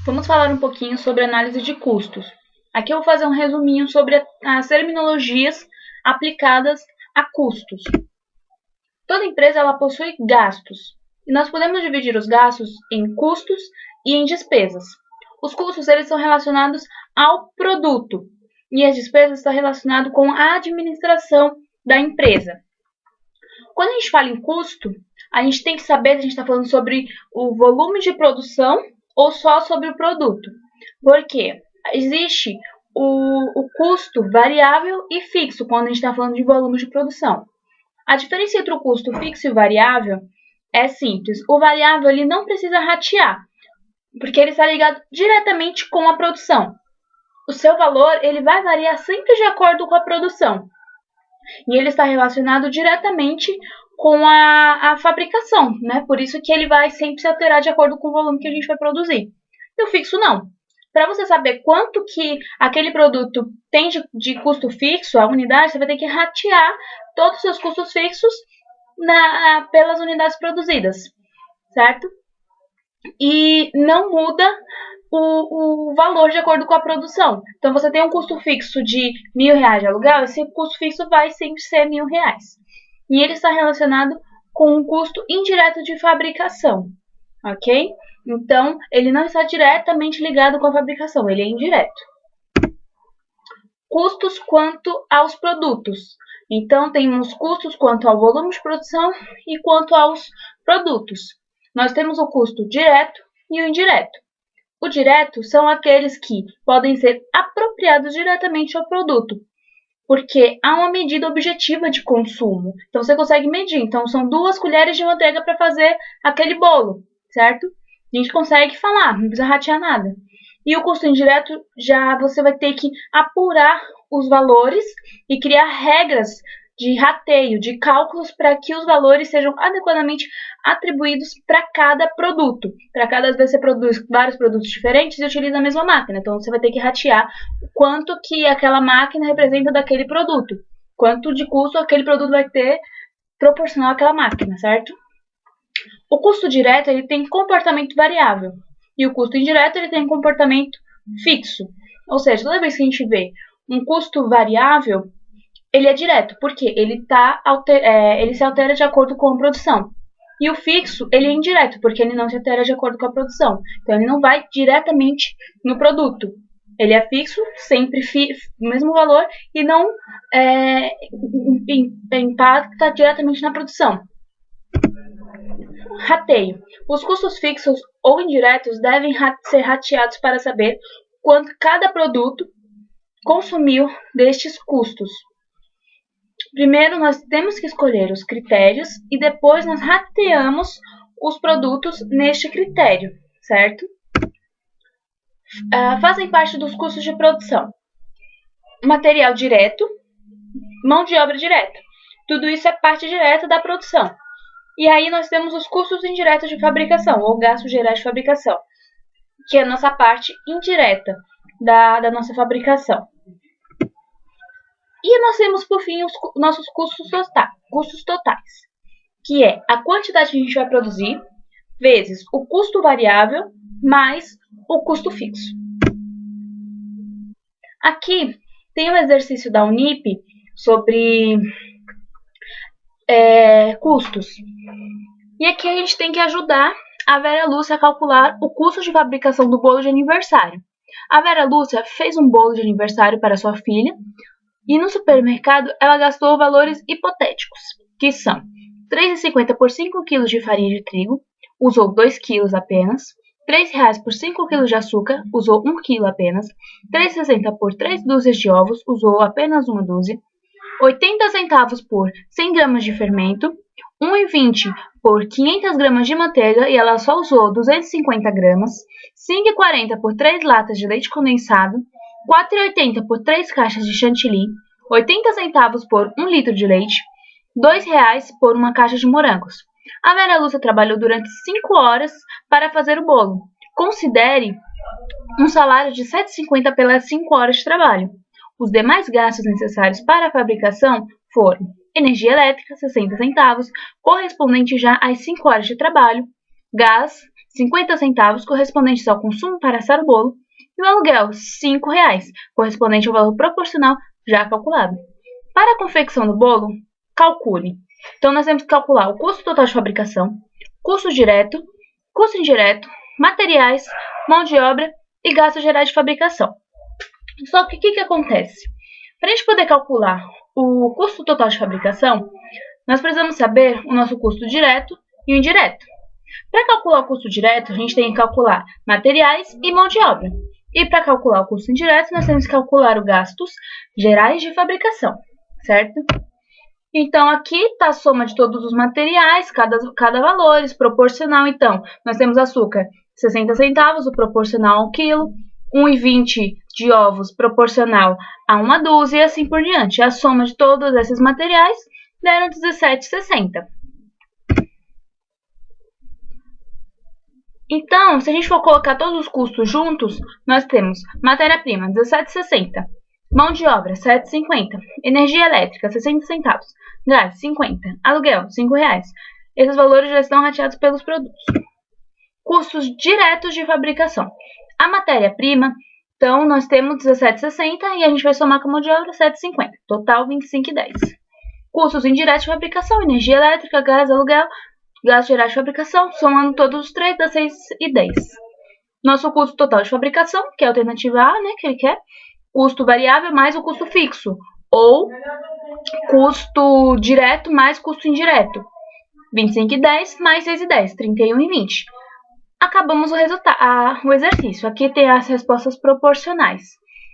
Vamos falar um pouquinho sobre análise de custos. Aqui eu vou fazer um resuminho sobre as terminologias aplicadas a custos. Toda empresa ela possui gastos, e nós podemos dividir os gastos em custos e em despesas. Os custos eles são relacionados ao produto, e as despesas estão relacionadas com a administração da empresa. Quando a gente fala em custo, a gente tem que saber se a gente está falando sobre o volume de produção ou só sobre o produto. Porque existe o custo variável e fixo quando a gente está falando de volume de produção. A diferença entre o custo fixo e variável é simples. O variável ele não precisa ratear, porque ele está ligado diretamente com a produção. O seu valor ele vai variar sempre de acordo com a produção. E ele está relacionado diretamente com a fabricação, né? Por isso que ele vai sempre se alterar de acordo com o volume que a gente vai produzir. E o fixo não. Para você saber quanto que aquele produto tem de custo fixo, a unidade, você vai ter que ratear todos os seus custos fixos pelas unidades produzidas, certo? E não muda o valor de acordo com a produção. Então, você tem um custo fixo de R$1.000 de aluguel, esse custo fixo vai sempre ser R$1.000. E ele está relacionado com um custo indireto de fabricação, ok? Então, ele não está diretamente ligado com a fabricação, ele é indireto. Custos quanto aos produtos. Então, temos custos quanto ao volume de produção e quanto aos produtos. Nós temos o custo direto e o indireto. O direto são aqueles que podem ser apropriados diretamente ao produto, porque há uma medida objetiva de consumo. Então, você consegue medir. Então, são 2 colheres de manteiga para fazer aquele bolo, certo? A gente consegue falar, não precisa ratear nada. E o custo indireto, já você vai ter que apurar os valores e criar regras de rateio, de cálculos, para que os valores sejam adequadamente atribuídos para cada produto. Para cada vez você produz vários produtos diferentes e utiliza a mesma máquina. Então, você vai ter que ratear quanto que aquela máquina representa daquele produto. Quanto de custo aquele produto vai ter proporcional àquela máquina, certo? O custo direto ele tem comportamento variável. E o custo indireto ele tem comportamento fixo. Ou seja, toda vez que a gente vê um custo variável, ele é direto, porque ele se altera de acordo com a produção. E o fixo, ele é indireto, porque ele não se altera de acordo com a produção. Então, ele não vai diretamente no produto. Ele é fixo, sempre o mesmo valor, e não impacta diretamente na produção. Rateio. Os custos fixos ou indiretos devem ser rateados para saber quanto cada produto consumiu destes custos. Primeiro, nós temos que escolher os critérios e depois nós rateamos os produtos neste critério, certo? Fazem parte dos custos de produção. Material direto, mão de obra direta. Tudo isso é parte direta da produção. E aí nós temos os custos indiretos de fabricação, ou gastos gerais de fabricação, que é a nossa parte indireta da nossa fabricação. E nós temos, por fim, os nossos custos totais, que é a quantidade que a gente vai produzir, vezes o custo variável, mais o custo fixo. Aqui tem um exercício da Unip sobre custos. E aqui a gente tem que ajudar a Vera Lúcia a calcular o custo de fabricação do bolo de aniversário. A Vera Lúcia fez um bolo de aniversário para sua filha, e no supermercado, ela gastou valores hipotéticos, que são R$3,50 por 5 kg de farinha de trigo, usou 2 kg apenas, R$3 por 5 kg de açúcar, usou 1 kg apenas, R$3,60 por 3 dúzias de ovos, usou apenas 1 dúzia, 80 centavos por 100 gramas de fermento, R$1,20 por 500 gramas de manteiga, e ela só usou 250 gramas, R$5,40 por 3 latas de leite condensado, R$4,80 por 3 caixas de chantilly, 80 centavos por 1 litro de leite, R$2 por uma caixa de morangos. A Vera Lúcia trabalhou durante 5 horas para fazer o bolo. Considere um salário de R$7,50 pelas 5 horas de trabalho. Os demais gastos necessários para a fabricação foram energia elétrica, 60 centavos, correspondente já às 5 horas de trabalho, gás, 50 centavos, correspondentes ao consumo para assar o bolo, e o aluguel, R$ 5, correspondente ao valor proporcional já calculado. Para a confecção do bolo, calcule. Então, nós temos que calcular o custo total de fabricação, custo direto, custo indireto, materiais, mão de obra e gastos gerais de fabricação. Só que o que acontece? Para a gente poder calcular o custo total de fabricação, nós precisamos saber o nosso custo direto e o indireto. Para calcular o custo direto, a gente tem que calcular materiais e mão de obra. E para calcular o custo indireto, nós temos que calcular os gastos gerais de fabricação, certo? Então, aqui está a soma de todos os materiais, cada valor, proporcional. Então, nós temos açúcar, 60 centavos, o proporcional a 1 quilo, 1,20 de ovos, proporcional a uma dúzia, e assim por diante. A soma de todos esses materiais deram 17,60. Então, se a gente for colocar todos os custos juntos, nós temos matéria-prima, 17,60. Mão de obra, 7,50. Energia elétrica, 60 centavos. Gás, 50. Aluguel, R$ 5. Esses valores já estão rateados pelos produtos. Custos diretos de fabricação. A matéria-prima, então, nós temos 17,60 e a gente vai somar com a mão de obra 7,50. Total, 25,10. Custos indiretos de fabricação, energia elétrica, gás, aluguel, gastos gerais de fabricação, somando todos os três, dá 6,10. Nosso custo total de fabricação, que é a alternativa A, né, que ele quer. Custo variável mais o custo fixo, ou custo direto mais custo indireto. 25,10 mais 6,10, 31,20. Acabamos o exercício. Aqui tem as respostas proporcionais.